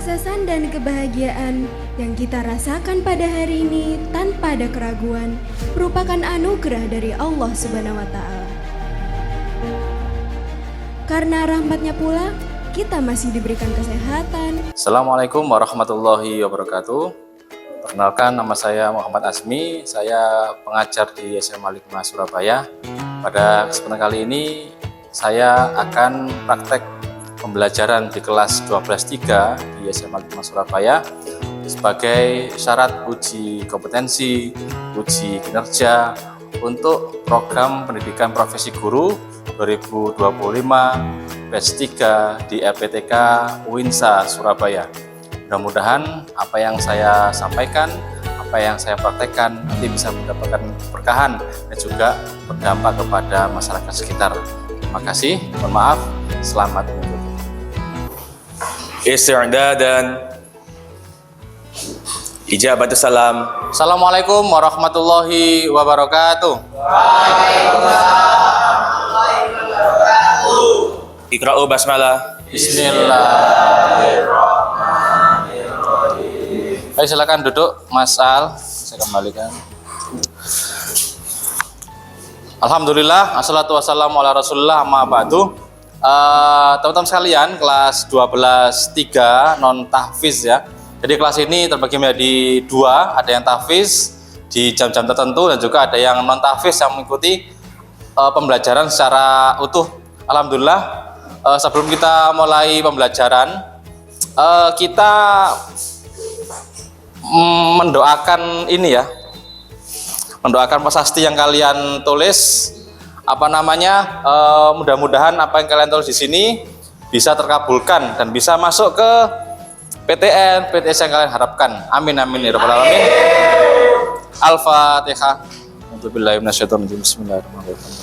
Kesuksesan dan kebahagiaan yang kita rasakan pada hari ini tanpa ada keraguan merupakan anugerah dari Allah Subhanahu wa Ta'ala. Karena rahmatnya pula, kita masih diberikan kesehatan. Assalamualaikum warahmatullahi wabarakatuh. Perkenalkan, nama saya Muhammad Azmi. Saya pengajar di SMA Al-Hikmah Surabaya. Pada kesempatan kali ini saya akan praktek pembelajaran di kelas 12.3 di SMA Al-Hikmah Surabaya sebagai syarat uji kompetensi, uji kinerja untuk program pendidikan profesi guru 2025 batch 3 di LPTK UINSA Surabaya. Mudah-mudahan apa yang saya sampaikan, apa yang saya praktekkan nanti bisa mendapatkan keberkahan dan juga berdampak kepada masyarakat sekitar. Terima kasih, mohon maaf, selamat mengikuti. Isti'dadan Ijabatu salam. Assalamualaikum warahmatullahi wabarakatuh. Iqra'u basmalah. Bismillahirrahmanirrahim. Baik, silakan duduk, Mas Al. Saya kembalikan. Alhamdulillah, assalatu wassalamu ala rasulullah, amma ba'du. Teman-teman sekalian, kelas 12.3 non tahfiz ya. Jadi kelas ini terbagi menjadi dua, ada yang tahfiz di jam-jam tertentu dan juga ada yang non tahfiz yang mengikuti pembelajaran secara utuh. Alhamdulillah, sebelum kita mulai pembelajaran, kita mendoakan ini ya, mendoakan prasasti yang kalian tulis. Mudah-mudahan apa yang kalian tulis di sini bisa terkabulkan dan bisa masuk ke PTN, PTS yang kalian harapkan. Amin amin ya rabbal alamin. Al-Fatihah. A'udzubillahi minasyaitonir rajim. Bismillahirrahmanirrahim.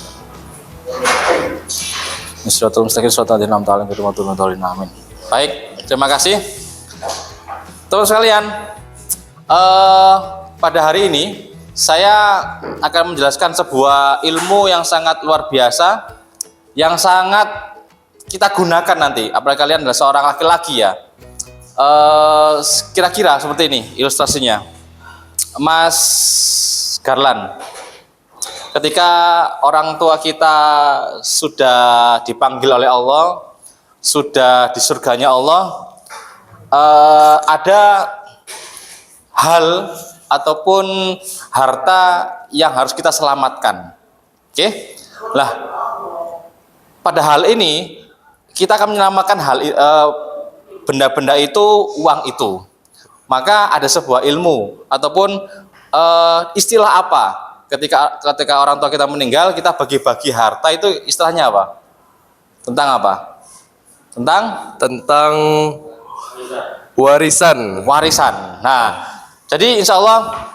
Shiratal mustaqim shiratal ladzina an'amta 'alaihim ghairil maghdubi 'alaihim waladdallin. Baik, terima kasih. Teman sekalian, pada hari ini saya akan menjelaskan sebuah ilmu yang sangat luar biasa, yang sangat kita gunakan nanti. Apalagi kalian adalah seorang laki-laki ya. Kira-kira seperti ini ilustrasinya. Mas Garlan, ketika orang tua kita sudah dipanggil oleh Allah, sudah di surganya Allah, ada hal ataupun harta yang harus kita selamatkan. Oke? Lah, pada hal ini kita akan menyelamatkan benda-benda itu, uang itu. Maka ada sebuah ilmu ataupun istilah apa? Ketika orang tua kita meninggal, kita bagi-bagi harta itu istilahnya apa? Tentang apa? Tentang warisan. Warisan. Nah, jadi insya Allah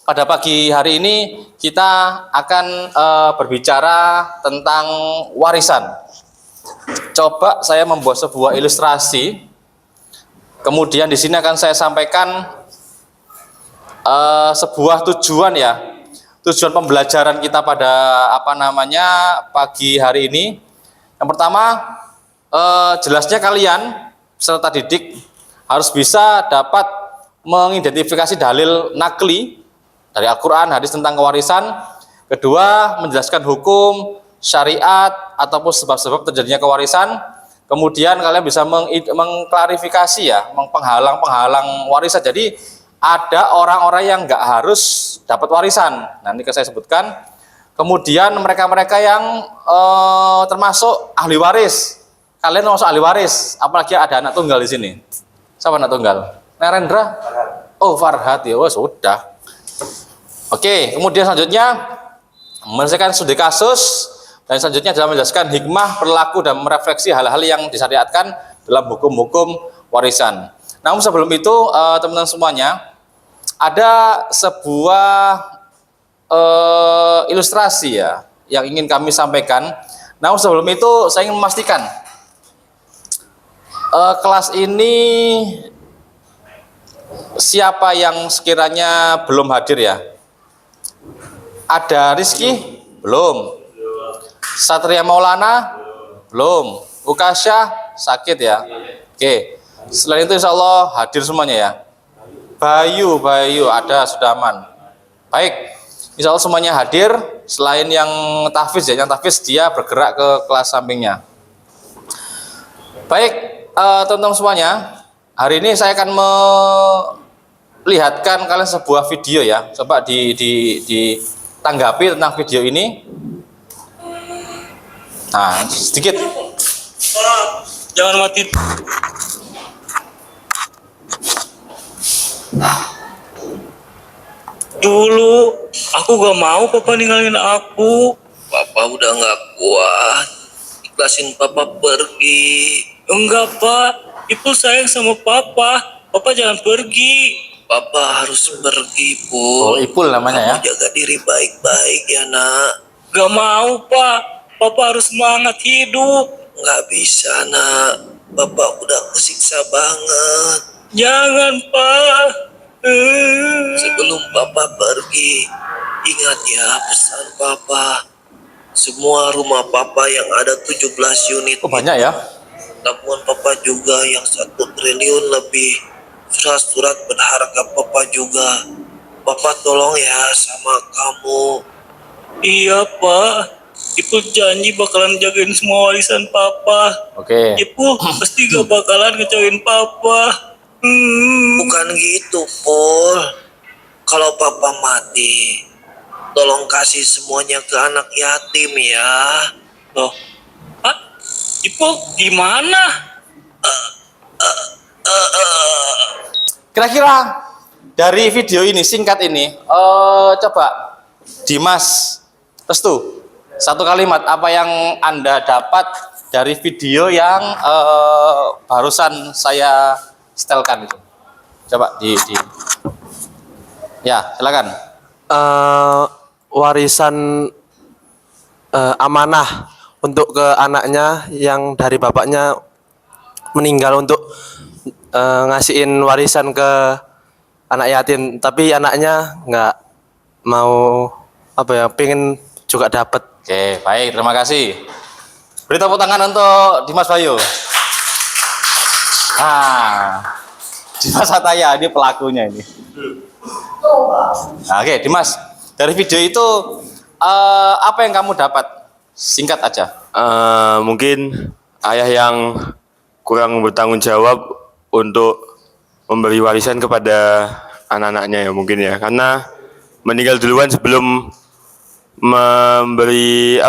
pada pagi hari ini kita akan berbicara tentang warisan. Coba saya membuat sebuah ilustrasi. Kemudian di sini akan saya sampaikan sebuah tujuan ya. Tujuan pembelajaran kita pada pagi hari ini. Yang pertama, jelasnya kalian peserta didik harus bisa dapat mengidentifikasi dalil nakli dari Al-Quran, hadis tentang kewarisan. Kedua, menjelaskan hukum, syariat, ataupun sebab-sebab terjadinya kewarisan. Kemudian kalian bisa mengklarifikasi ya, penghalang-penghalang warisan. Jadi ada orang-orang yang nggak harus dapat warisan. Nanti saya sebutkan. Kemudian mereka-mereka yang termasuk ahli waris. Kalian termasuk ahli waris, apalagi ada anak tunggal di sini. Siapa anak tunggal? Narendra? Oh, Farhad ya, sudah. Oke, kemudian selanjutnya menyelesaikan studi kasus, dan selanjutnya adalah menjelaskan hikmah, perilaku, dan merefleksi hal-hal yang disyariatkan dalam hukum-hukum warisan. Namun sebelum itu, teman-teman semuanya, ada sebuah ilustrasi ya yang ingin kami sampaikan. Namun sebelum itu, saya ingin memastikan kelas ini siapa yang sekiranya belum hadir ya? Ada Rizky? Belum. Satria Maulana? Belum. Ukasha sakit ya? Oke. Selain itu insya Allah hadir semuanya ya. Bayu ada, sudah aman. Baik, insya Allah semuanya hadir. Selain yang tahfiz ya, yang tahfiz dia bergerak ke kelas sampingnya. Baik, teman-teman semuanya, hari ini saya akan melihatkan kalian sebuah video ya. Coba ditanggapi tentang video ini. Nah, sedikit. Jangan mati. Dulu aku gak mau papa ninggalin aku. Papa udah gak kuat. Ikhlasin papa pergi. Enggak pak, Ipul sayang sama papa. Papa jangan pergi. Papa harus pergi, Oh, Pul. Ipul namanya ya. Kamu jaga diri baik-baik ya nak. Gak mau pak, papa harus semangat hidup. Gak bisa nak, bapak udah kesiksa banget. Jangan pak. Sebelum papa pergi, ingat ya pesan papa. Semua rumah papa yang ada 17 unit, Oh, banyak ya. tabungan papa juga yang 1 triliun lebih, surat-surat berharga papa juga. Papa tolong ya sama kamu. Iya pak, Ibu janji bakalan jagain semua warisan papa. Oke. Ibu pasti gak bakalan ngecewain papa. Bukan gitu, Pol. Kalau papa mati, tolong kasih semuanya ke anak yatim ya. Loh, Pak, Ibu gimana? Kira-kira dari video ini singkat ini, coba Dimas Restu, satu kalimat apa yang Anda dapat dari video yang barusan saya setelkan itu. Coba ya, silakan. Warisan amanah untuk ke anaknya yang dari bapaknya meninggal untuk ngasihin warisan ke anak yatim, tapi anaknya nggak mau pengen juga dapat. Oke, baik, terima kasih. Beri tepuk tangan untuk Dimas Bayu. Nah, Dimas Ataya ini pelakunya ini. Nah, oke, Dimas, dari video itu apa yang kamu dapat? Singkat aja. Mungkin ayah yang kurang bertanggung jawab untuk memberi warisan kepada anak-anaknya ya mungkin ya, karena meninggal duluan sebelum memberi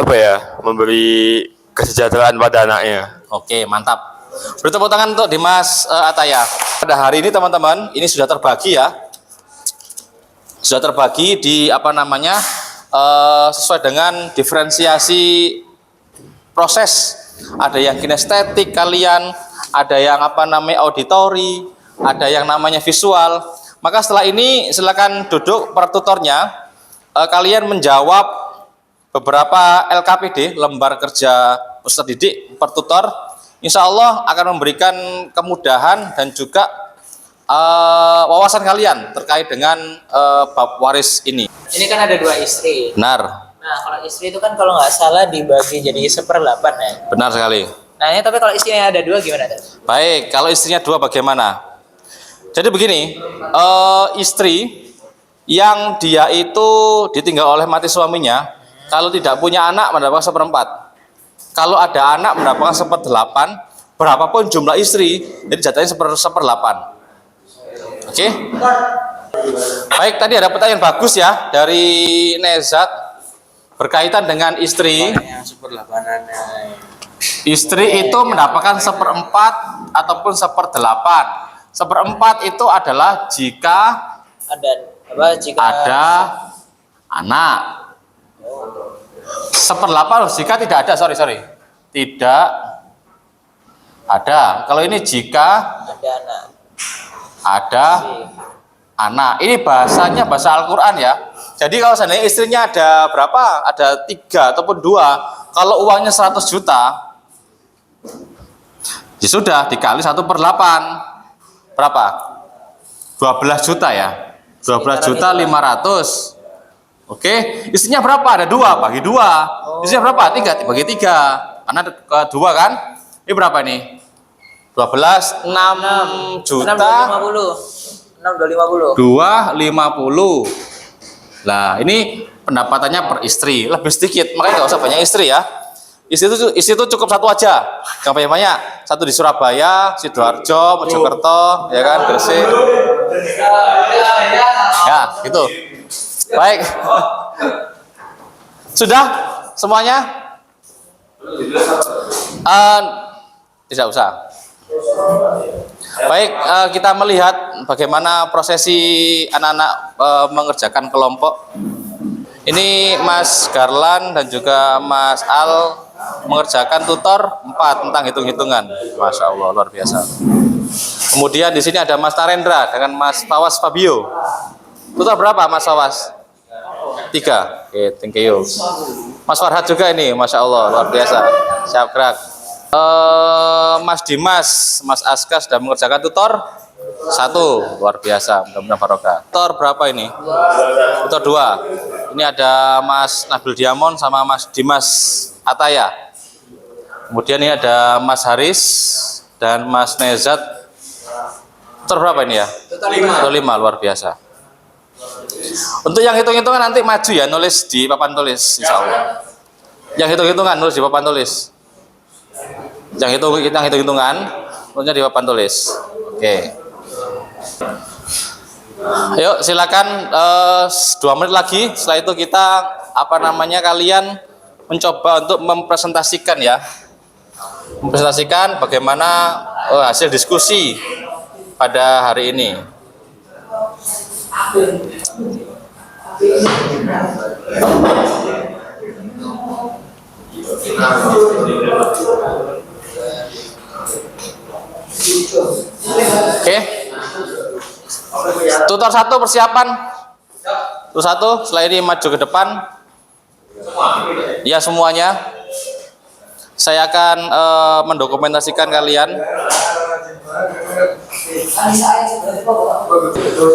kesejahteraan pada anaknya. Oke, mantap. Beri tepuk tangan untuk Dimas Ataya. Pada hari ini teman-teman, ini sudah terbagi ya. Sudah terbagi di sesuai dengan diferensiasi proses. Ada yang kinestetik kalian, ada yang auditori, ada yang namanya visual. Maka setelah ini silakan duduk per tutornya. Kalian menjawab beberapa LKPD, lembar kerja peserta didik per tutor. Insya Allah akan memberikan kemudahan dan juga wawasan kalian terkait dengan bab waris ini. Ini kan ada 2 istri. Benar, Nah, kalau istri itu kan kalau nggak salah dibagi jadi 1/8 ya. benar sekali. Nah, ini tapi kalau istrinya ada 2 gimana tuh? Baik, kalau istrinya 2 bagaimana? Jadi begini, istri yang dia itu ditinggal oleh mati suaminya, kalau tidak punya anak mendapatkan 1/4. Kalau ada anak mendapatkan 1/8, berapapun jumlah istri, jadi jatuhnya 1/8. Oke? Baik, tadi ada pertanyaan bagus ya dari Nezat berkaitan dengan istri. Yang 1/8-an. Istri itu mendapatkan 1/4 ataupun 1/8. 1/4 itu adalah jika Jika ada anak. 1/8 jika tidak ada, sorry. Tidak ada. Kalau ini jika ada anak. ada anak. Ini bahasanya bahasa Al-Qur'an ya. Jadi kalau seandainya istrinya ada berapa? Ada 3 ataupun 2. Kalau uangnya 100 juta, ya sudah dikali 1/8. Berapa? 12 juta ya. 12 juta 500. Oke, istrinya berapa? Ada 2, bagi 2. Istrinya berapa? 3, bagi 3. Karena ada 2 kan? Ini berapa nih? 12, 6 juta 6.250. 250. Nah, ini pendapatannya per istri, lebih sedikit, makanya nggak usah banyak istri ya. Istri itu cukup satu aja, jangan banyak-banyak. Satu di Surabaya, Sidoarjo, Mojokerto, ya kan, Gresik. Ya, gitu. Baik. Sudah semuanya? Tidak usah. Baik, kita melihat bagaimana prosesi anak-anak mengerjakan kelompok. Ini Mas Garlan dan juga Mas Al mengerjakan tutor 4 tentang hitung-hitungan. Masya Allah, luar biasa. Kemudian di sini ada Mas Narendra dengan Mas Fawas Fabio. Tutor berapa Mas Fawas? 3. Oke, thank you. Mas Farhad juga ini, Masya Allah, luar biasa. Siap gerak. Mas Dimas, Mas Aska sudah mengerjakan tutor 1, luar biasa, mudah-mudahan barokah. Tutor berapa ini? Tutor 2. Ini ada Mas Nabil Diamond sama Mas Dimas Ataya. Kemudian ini ada Mas Haris dan Mas Nezat. Tutor berapa ini ya? Tutor 5, luar biasa. Untuk yang hitung-hitungan nanti maju ya, nulis di papan tulis, insya Allah. Yang hitung-hitungan nulis di papan tulis. Yang hitung-hitungan nulisnya di papan tulis. Oke. Ayo silakan 2 menit lagi. Setelah itu kita kalian mencoba untuk mempresentasikan ya. Mempresentasikan bagaimana hasil diskusi pada hari ini. Oke. Tutor 1 persiapan. Tutor 1 setelah ini maju ke depan. Ya semuanya. Saya akan mendokumentasikan kalian.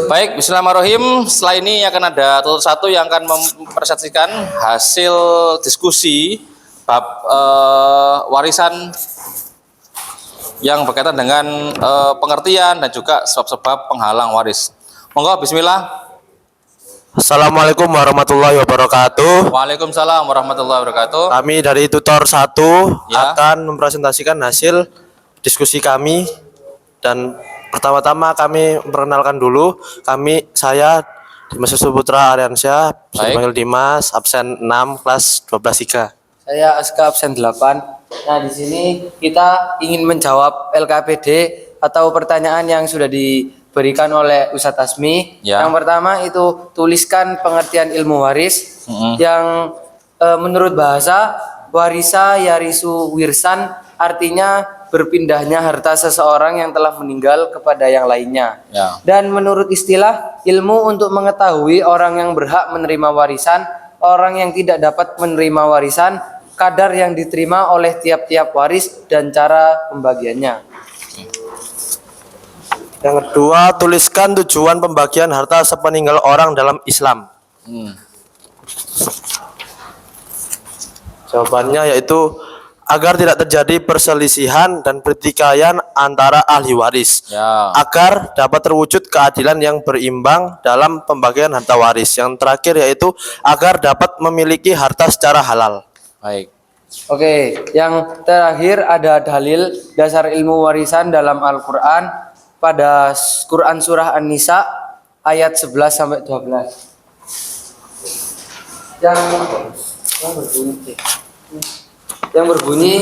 Baik, bismillahirrahmanirrahim. Setelah ini akan ada tutor 1 yang akan mempresentasikan hasil diskusi bab warisan yang berkaitan dengan pengertian dan juga sebab-sebab penghalang waris. Monggo, bismillah. Assalamualaikum warahmatullahi wabarakatuh. Waalaikumsalam warahmatullahi wabarakatuh. Kami dari tutor 1 Ya. akan mempresentasikan hasil diskusi kami. Dan pertama-tama kami memperkenalkan dulu. Saya Dimas Putra Aryansyah, bisa Baik. dipanggil Dimas, absen 6 kelas 12-3. Saya Aska absen 8. Nah, di sini kita ingin menjawab LKPD atau pertanyaan yang sudah diberikan oleh Ustadz Asmi. Ya. Yang pertama itu tuliskan pengertian ilmu waris. Yang menurut bahasa warisa yarisu wirsan artinya berpindahnya harta seseorang yang telah meninggal kepada yang lainnya. Ya. Dan menurut istilah ilmu untuk mengetahui orang yang berhak menerima warisan, orang yang tidak dapat menerima warisan, kadar yang diterima oleh tiap-tiap waris dan cara pembagiannya. Yang kedua, tuliskan tujuan pembagian harta sepeninggal orang dalam Islam. Jawabannya yaitu agar tidak terjadi perselisihan dan pertikaian antara ahli waris. Ya. Agar dapat terwujud keadilan yang berimbang dalam pembagian harta waris. Yang terakhir yaitu agar dapat memiliki harta secara halal. Baik. Oke, yang terakhir ada dalil dasar ilmu warisan dalam Al-Quran pada Quran Surah An-Nisa ayat 11 sampai 12. Yang berbunyi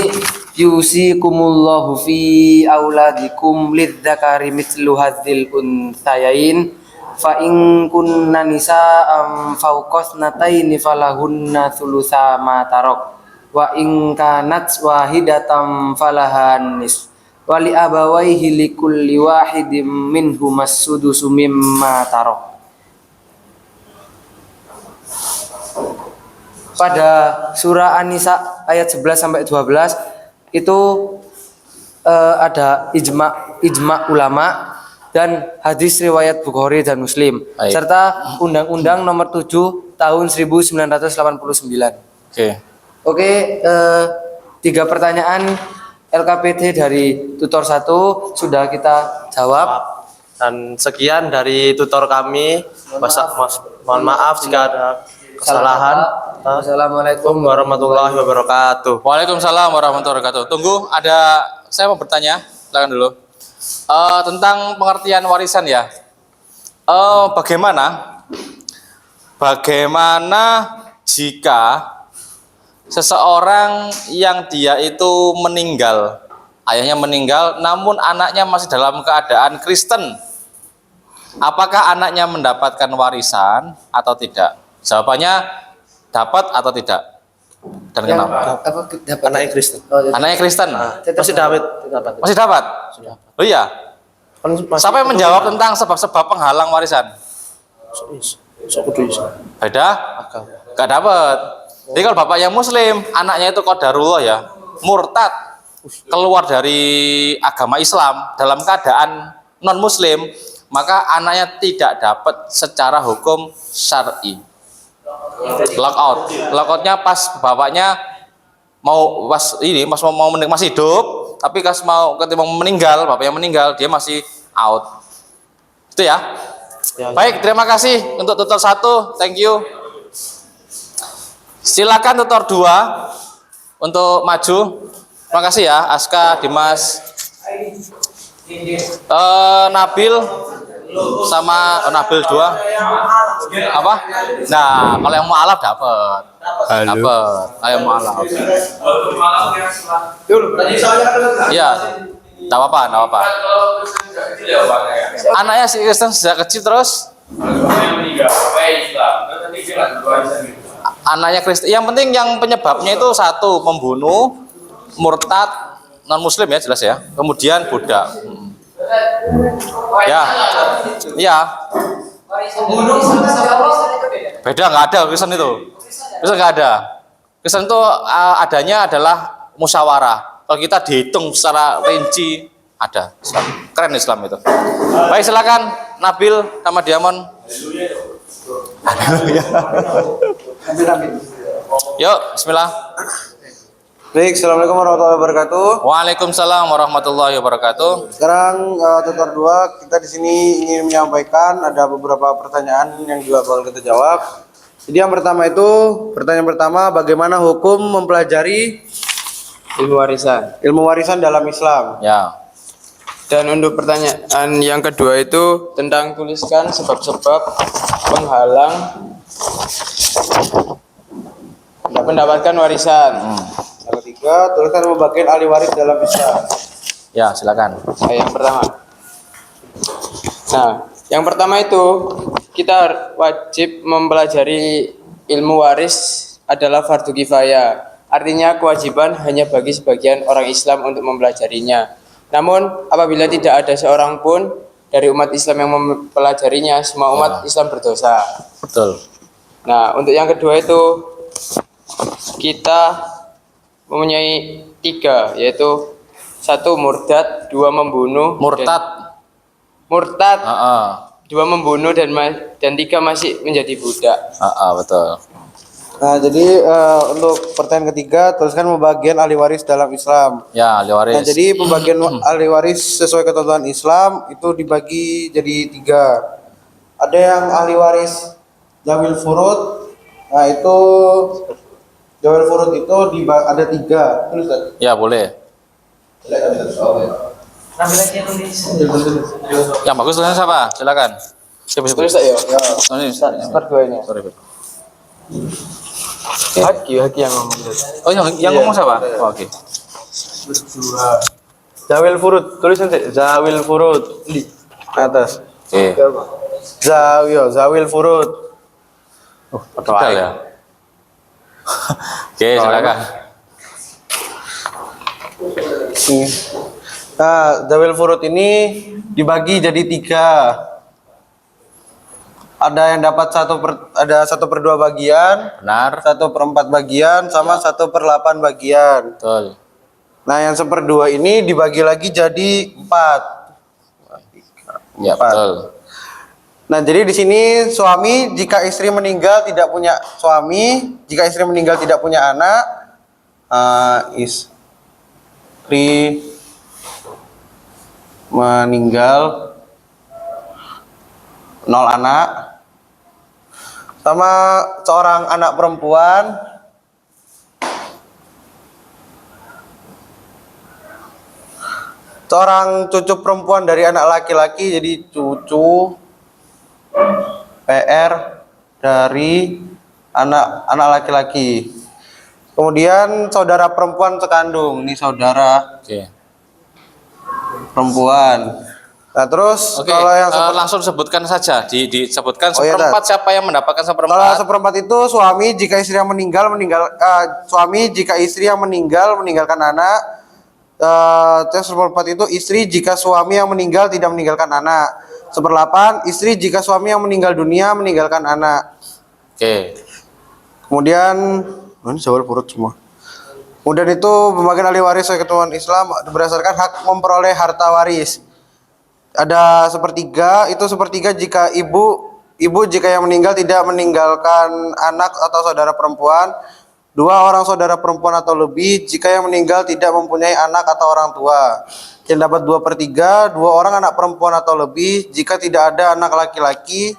yusikumullahu fi auladikum lidzakari mithlu hadzil unthayain fa in kunna nisa'am fawqasnataini falahunna thulutsa ma tarok wa in kanat wahidatam falahan nis wali abawaihi likulli wahidin minhum as-sudusu mimma tarok. Pada surah An-Nisa ayat 11 sampai 12 itu ada ijma ulama dan hadis riwayat Bukhari dan Muslim. Baik. Serta Undang-Undang Nomor 7 Tahun 1989. Oke. Oke, 3 pertanyaan LKPD dari tutor 1 sudah kita jawab. Dan sekian dari tutor kami. Mohon maaf jika ada kesalahan. Assalamualaikum Warahmatullahi wabarakatuh. Waalaikumsalam warahmatullahi wabarakatuh. Tunggu, saya mau bertanya, silakan dulu. Tentang pengertian warisan ya. Bagaimana jika seseorang yang dia itu meninggal, ayahnya meninggal, namun anaknya masih dalam keadaan Kristen, apakah anaknya mendapatkan warisan atau tidak? Jawabannya dapat atau tidak, dan kenapa? Anaknya Kristen. Anaknya Kristen Masih David. masih dapat. Oh iya. Siapa yang menjawab tentang sebab-sebab penghalang warisan? Beda? Gak dapat. Jadi kalau bapak yang muslim, anaknya itu qadarullah ya, murtad, keluar dari agama Islam dalam keadaan non muslim, maka anaknya tidak dapat secara hukum syar'i. Lockoutnya pas bapaknya mau masih hidup, tapi ketika mau meninggal, bapaknya meninggal, dia masih out. Itu ya. Baik, terima kasih untuk tutor 1, thank you. Silakan tutor 2 untuk maju. Terima kasih ya, Aska, Dimas, Nabil sama Nabil 2. Apa? Nah, kalau yang mualaf dapat. Dapat. Kalau yang mualaf. Iya. Enggak apa-apa. Anaknya si Kristen sejak kecil terus. Anaknya Kristen. Yang penting yang penyebabnya itu satu, membunuh, murtad, non muslim ya jelas ya. Kemudian budak. Ya. Iya. Beda, nggak ada Kristen itu. Kristen nggak ada. Kristen itu adanya adalah musyawarah. Kalau kita dihitung secara rinci ada Islam. Keren Islam itu. Baik, silakan Nabil sama Diamond. Yuk, bismillah. Baik, assalamualaikum warahmatullahi wabarakatuh. Waalaikumsalam warahmatullahi wabarakatuh. Sekarang tutor 2, kita di sini ingin menyampaikan ada beberapa pertanyaan yang juga bakal kita jawab. Jadi yang pertama itu, pertanyaan pertama, bagaimana hukum mempelajari ilmu warisan dalam Islam? Ya. Dan untuk pertanyaan yang kedua itu tentang tuliskan sebab-sebab penghalang mendapatkan warisan. Yang ketiga, tuliskan pembagian ahli waris dalam Islam. Ya, silakan. Yang pertama. Nah, yang pertama itu kita wajib mempelajari ilmu waris adalah fardu kifayah. Artinya kewajiban hanya bagi sebagian orang Islam untuk mempelajarinya. Namun apabila tidak ada seorang pun dari umat Islam yang mempelajarinya, semua umat Islam berdosa. Betul. Nah, untuk yang kedua itu kita mempunyai 3, yaitu 1 murtad, 2 membunuh. Murtad. 2 membunuh dan 3 masih menjadi budak. Betul. Nah, jadi untuk pertanyaan ketiga, tuliskan pembagian ahli waris dalam Islam. Ya, ahli waris. Nah, jadi pembagian ahli waris sesuai ketentuan Islam itu dibagi jadi 3. Ada yang ahli waris zawil furud. Nah, itu zawil furud itu ada 3. Tulis kan? Ya, boleh. Yang bagus tulisannya siapa? Silakan. Tulis ya. Sorry. Haki yang ngomong gitu. Oh, yang ngomong siapa? Oh, oke. Zawil furud, tulis nanti zawil furud di atas. Oke. Zawil furud. Betul ya. Oke, silakan. Nah, zawil furud ini dibagi jadi 3. Ada yang dapat 1/2 bagian, Benar. 1/4 bagian, sama 1/8 bagian. Betul. Nah, yang 1/2 ini dibagi lagi jadi 4. Ya, betul. Nah, jadi di sini suami jika istri meninggal tidak punya suami, jika istri meninggal tidak punya anak, istri meninggal 0 anak, sama seorang anak perempuan seorang cucu perempuan dari anak laki-laki, jadi cucu PR dari anak laki-laki. Kemudian saudara perempuan sekandung, ini saudara Oke. perempuan. Nah terus Oke, kalau yang langsung sebutkan saja, disebutkan Oh, iya, seperempat Tat. siapa yang mendapatkan kalau seperempat. seperempat itu suami jika istri yang suami jika istri yang meninggalkan anak. Terus seperempat itu istri jika suami yang meninggal tidak meninggalkan anak. Seperdelapan istri jika suami yang meninggal dunia meninggalkan anak. Oke. Kemudian ini jawab purut semua. Kemudian itu pembagian ahli waris sesuai ketentuan Islam berdasarkan hak memperoleh harta waris. Ada sepertiga, itu sepertiga jika ibu jika yang meninggal tidak meninggalkan anak atau saudara perempuan. 2 orang saudara perempuan atau lebih jika yang meninggal tidak mempunyai anak atau orang tua. Yang dapat 2/3, 2 orang anak perempuan atau lebih jika tidak ada anak laki-laki.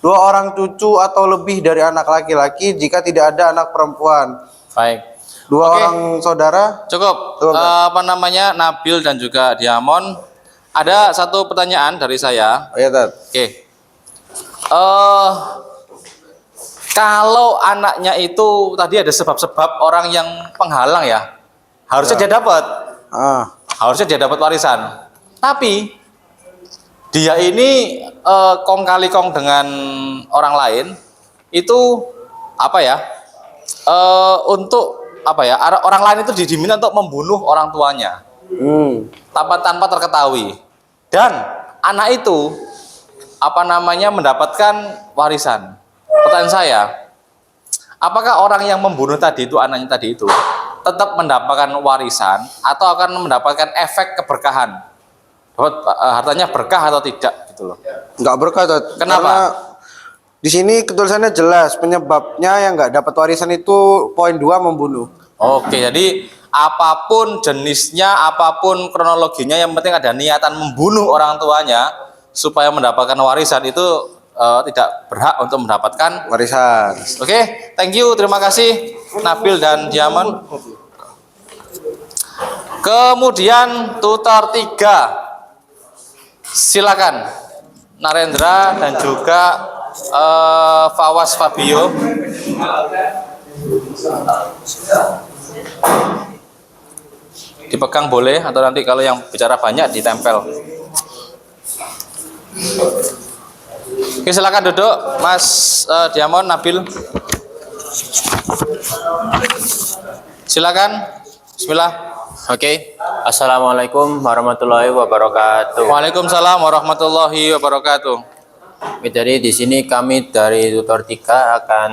2 orang cucu atau lebih dari anak laki-laki jika tidak ada anak perempuan. Baik. 2 Oke. orang saudara. Cukup. Cukup, Apa namanya, Nabil dan juga Diamond. Ada satu pertanyaan dari saya. Oh ya, Tat. Oke. Kalau anaknya itu tadi ada sebab-sebab orang yang penghalang ya, harusnya dia dapat. Harusnya dia dapat warisan. Tapi dia ini kong kali kong dengan orang lain itu apa ya? Untuk apa ya? Orang lain itu diminta untuk membunuh orang tuanya. Tanpa terketahui, dan anak itu apa namanya mendapatkan warisan. Pertanyaan saya, apakah orang yang membunuh tadi itu, anaknya tadi itu, tetap mendapatkan warisan atau akan mendapatkan efek keberkahan? Dapat hartanya berkah atau tidak gitu loh? Nggak berkah, Tat. Kenapa? Karena di sini ketulisannya jelas penyebabnya yang nggak dapat warisan itu poin 2 membunuh. Oke, jadi apapun jenisnya, apapun kronologinya, yang penting ada niatan membunuh orang tuanya supaya mendapatkan warisan, itu tidak berhak untuk mendapatkan Warisan. Oke, thank you, terima kasih Nabil dan Diamond. Kemudian tutor 3, silakan Narendra dan juga Fawas Fabio. Dipegang boleh, atau nanti kalau yang bicara banyak ditempel. Oke, silakan duduk, Mas Diamond, Nabil. Silakan. Bismillah. Oke. Assalamualaikum warahmatullahi wabarakatuh. Waalaikumsalam warahmatullahi wabarakatuh. Jadi di sini kami dari tutor 3 akan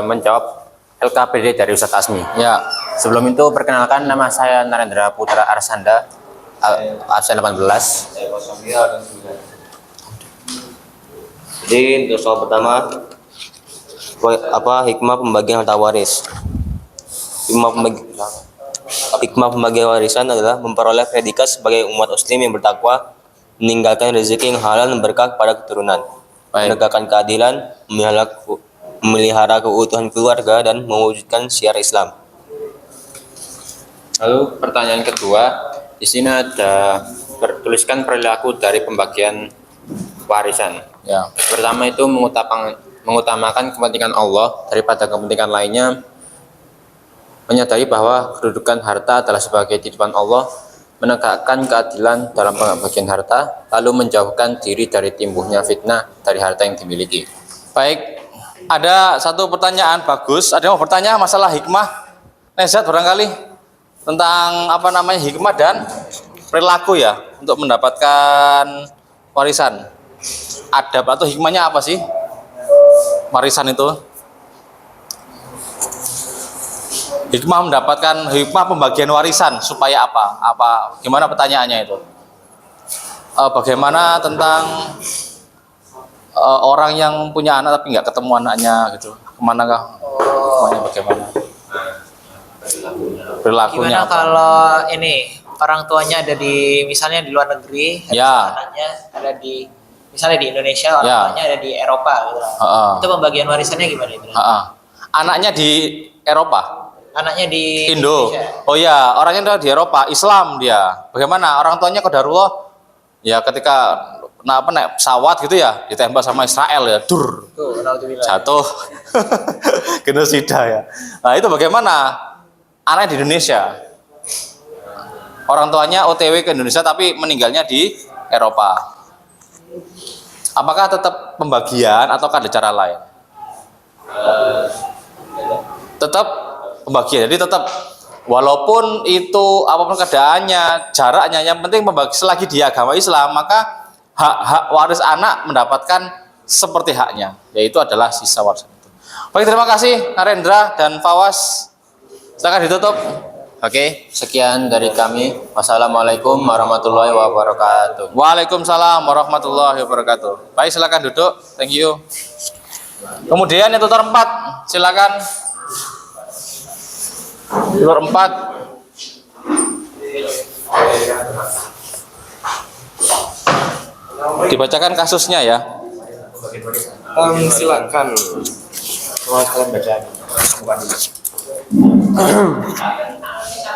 menjawab LKPD dari Ustadz Asmi. Ya. Sebelum itu perkenalkan, nama saya Narendra Putra Arsanda, absen 18. Jadi untuk soal pertama, hikmah pembagian harta waris? Hikmah pembagian warisan adalah memperoleh predikat sebagai umat muslim yang bertakwa, meninggalkan rezeki yang halal dan berkah pada keturunan, menegakkan keadilan, memelihara keutuhan keluarga, dan mewujudkan syiar Islam. Lalu pertanyaan kedua, di sini ada tuliskan perilaku dari pembagian warisan. Ya. Pertama itu mengutamakan kepentingan Allah daripada kepentingan lainnya, menyadari bahwa kedudukan harta adalah sebagai titipan Allah, menegakkan keadilan dalam pembagian harta, lalu menjauhkan diri dari timbulnya fitnah dari harta yang dimiliki. Baik, ada satu pertanyaan bagus. Ada yang mau bertanya masalah hikmah? Nezat barangkali tentang apa namanya hikmah dan perilaku ya untuk mendapatkan warisan. Ada atau hikmahnya apa sih warisan itu? Hikmah pembagian warisan supaya apa? Gimana pertanyaannya itu? Bagaimana tentang orang yang punya anak tapi nggak ketemu anaknya gitu? Kemanakah? Bagaimana? perilakunya Gimana apa. kalau ini orang tuanya ada di misalnya di luar negeri, Ya. anaknya ada di misalnya di Indonesia, orang Ya. tuanya ada di Eropa gitu. Heeh. Itu pembagian warisannya gimana itu? Heeh. Anaknya di Eropa, Anaknya di Indo. Indonesia. Oh ya, orangnya di Eropa, Islam dia. Bagaimana? Orang tuanya qadarullah ya ketika naik pesawat gitu ya, ditembak sama Israel ya, dur. Tuh, naudzubillah. Jatuh. Genosida ya. Nah, itu bagaimana? Anaknya di Indonesia. Orang tuanya OTW ke Indonesia tapi meninggalnya di Eropa. Apakah tetap pembagian atau ada cara lain? Tetap pembagian. Jadi tetap walaupun itu apapun keadaannya, jaraknya, yang penting membagi selagi dia agama Islam, maka hak waris anak mendapatkan seperti haknya, yaitu adalah sisa warisan itu. Baik, terima kasih Narendra dan Fawas. Silakan ditutup. Oke, sekian dari kami. Wassalamualaikum warahmatullahi wabarakatuh. Waalaikumsalam warahmatullahi wabarakatuh. Baik, silakan duduk. Thank you. Kemudian yang tutor 4, silakan. Tutor 4. Dibacakan kasusnya ya. Silakan.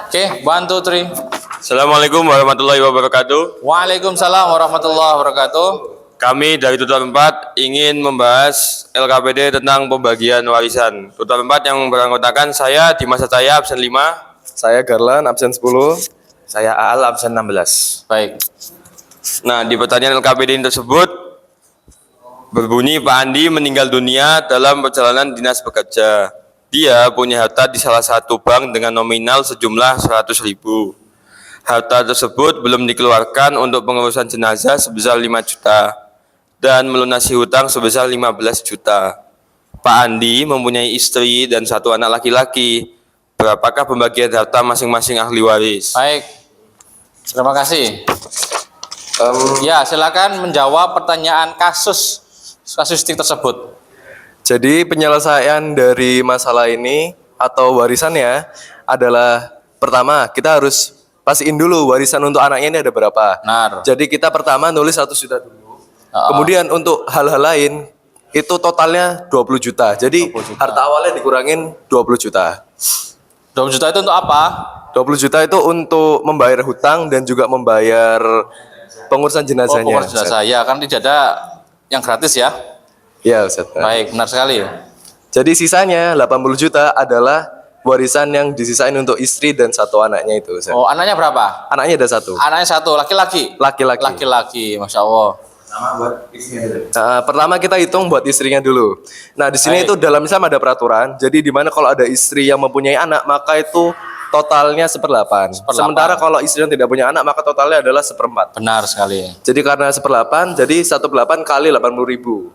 Oke, 1, 2, 3. Assalamualaikum warahmatullahi wabarakatuh. Waalaikumsalam warahmatullahi wabarakatuh. Kami dari Tutor 4 ingin membahas LKPD tentang pembagian warisan. Tutor 4 yang beranggotakan saya Dimas Sataya absen 5, Saya Garlan absen 10. Saya Aal absen 16. Baik. Nah, di pertanyaan LKPD tersebut berbunyi Pak Andi meninggal dunia dalam perjalanan dinas bekerja. Dia punya harta di salah satu bank dengan nominal sejumlah 100.000. Harta tersebut belum dikeluarkan untuk pengurusan jenazah sebesar 5 juta dan melunasi hutang sebesar 15 juta. Pak Andi mempunyai istri dan 1 anak laki-laki. Berapakah pembagian harta masing-masing ahli waris? Baik. Terima kasih. Ya, silakan menjawab pertanyaan kasusistik tersebut. Jadi penyelesaian dari masalah ini atau warisannya adalah pertama kita harus pastiin dulu warisan untuk anaknya ini ada berapa. Benar. Jadi kita pertama nulis 100 juta dulu. Kemudian untuk hal-hal lain itu totalnya 20 juta. Jadi 20 juta. harta awalnya dikurangin 20 juta. 20 juta itu untuk apa? 20 juta itu untuk membayar hutang dan juga membayar pengurusan jenazahnya. Pengurusan jenazah. Ya, kan tidak ada yang gratis ya. Iya, Ustaz. Baik, benar sekali. Jadi sisanya 80 juta adalah warisan yang disisain untuk istri dan 1 anaknya itu, Ustaz. Oh, anaknya berapa? Anaknya ada 1. Anaknya 1, laki-laki. Laki-laki. Laki-laki, Masya Allah. Nah, pertama kita hitung buat istrinya dulu. Nah, di sini Baik. itu dalam Islam ada peraturan. Jadi di mana kalau ada istri yang mempunyai anak, maka itu totalnya 1/8. Sementara kalau istri yang tidak punya anak, maka totalnya adalah 1/4. Benar sekali. Jadi karena 1/8, jadi 1/8 kali 80.000.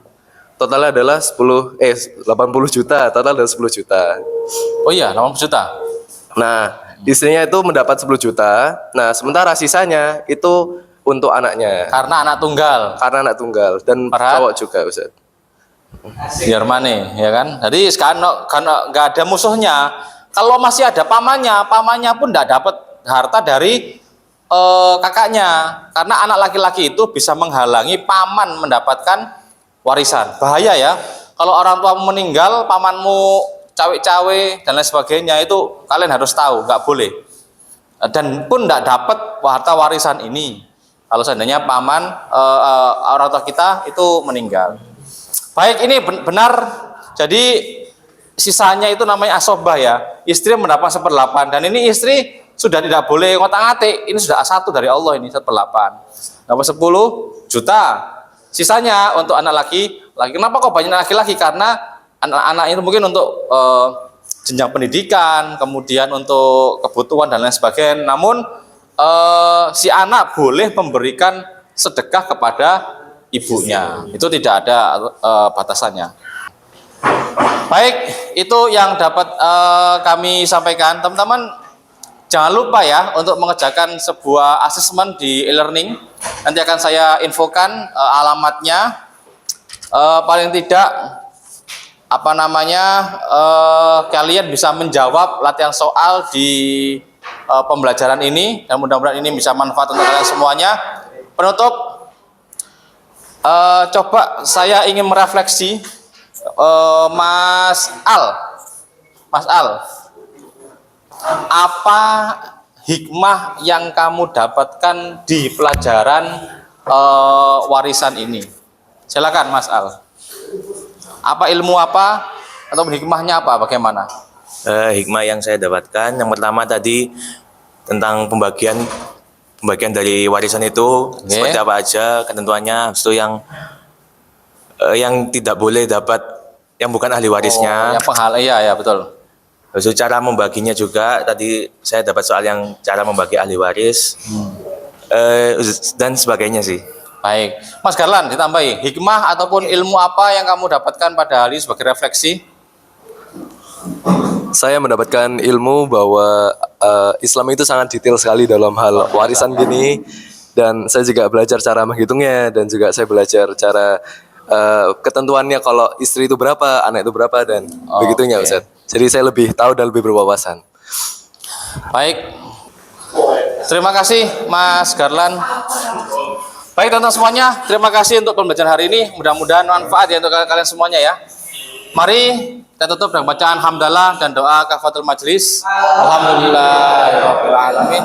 Totalnya adalah 80 juta, total adalah 10 juta. Oh iya, 80 juta. Nah, istrinya itu mendapat 10 juta. Nah, sementara sisanya itu untuk anaknya. Karena anak tunggal. Karena anak tunggal dan cowok juga, Ustaz. Biar mana, ya kan? Jadi karena nggak ada musuhnya. Kalau masih ada pamannya pun nggak dapat harta dari kakaknya. Karena anak laki-laki itu bisa menghalangi paman mendapatkan warisan. Bahaya ya. Kalau orang tua meninggal, pamanmu cawe-cawe dan lain sebagainya, itu kalian harus tahu, nggak boleh. Dan pun nggak dapat harta warisan ini. Kalau seandainya paman orang tua kita itu meninggal. Baik, ini benar. Jadi sisanya itu namanya asobah ya. Istri mendapat 1/8 dan ini istri sudah tidak boleh ngotak-ngatik. Ini sudah A1 dari Allah ini 1/8. Dapat 10 juta. Sisanya untuk anak laki. Kenapa kok banyak laki-laki? Karena anak-anak itu mungkin untuk jenjang pendidikan, kemudian untuk kebutuhan dan lain sebagainya. Namun si anak boleh memberikan sedekah kepada ibunya. Itu tidak ada batasannya. Baik, itu yang dapat kami sampaikan. Teman-teman, jangan lupa ya untuk mengerjakan sebuah asesmen di e-learning. Nanti akan saya infokan alamatnya. Paling tidak kalian bisa menjawab latihan soal di pembelajaran ini, dan mudah-mudahan ini bisa manfaat untuk kalian semuanya. Penutup, coba saya ingin merefleksi Mas Al, apa hikmah yang kamu dapatkan di pelajaran warisan ini? Silakan Mas Al. Apa ilmu apa atau hikmahnya apa? Bagaimana? Hikmah yang saya dapatkan yang pertama tadi tentang pembagian dari warisan itu seperti apa aja ketentuannya. Habis itu yang tidak boleh dapat yang bukan ahli warisnya. Iya betul. Habis itu cara membaginya juga tadi saya dapat soal yang cara membagi ahli waris dan sebagainya sih. Baik, Mas Garlan ditambahi hikmah ataupun ilmu apa yang kamu dapatkan pada hari sebagai refleksi? Saya mendapatkan ilmu bahwa Islam itu sangat detail sekali dalam hal warisan gini, dan saya juga belajar cara menghitungnya, dan juga saya belajar cara ketentuannya kalau istri itu berapa, anak itu berapa, dan begitunya Ustaz. Jadi saya lebih tahu dan lebih berwawasan. Baik, terima kasih Mas Garlan. Baik teman-teman semuanya, terima kasih untuk pembelajaran hari ini. Mudah-mudahan manfaat ya untuk kalian semuanya ya. Mari kita tutup dengan bacaan hamdalah dan doa kafaratul majlis. Alhamdulillahirabbil alamin.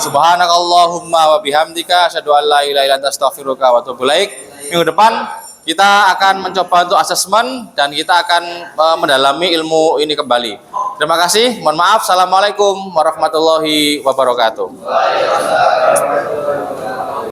Subhanakallahumma wa bihamdika asyhadu an la ilaha illa anta astaghfiruka wa atubu ilaik. Minggu depan kita akan mencoba untuk asesmen dan kita akan mendalami ilmu ini kembali. Terima kasih. Mohon maaf. Assalamualaikum warahmatullahi wabarakatuh.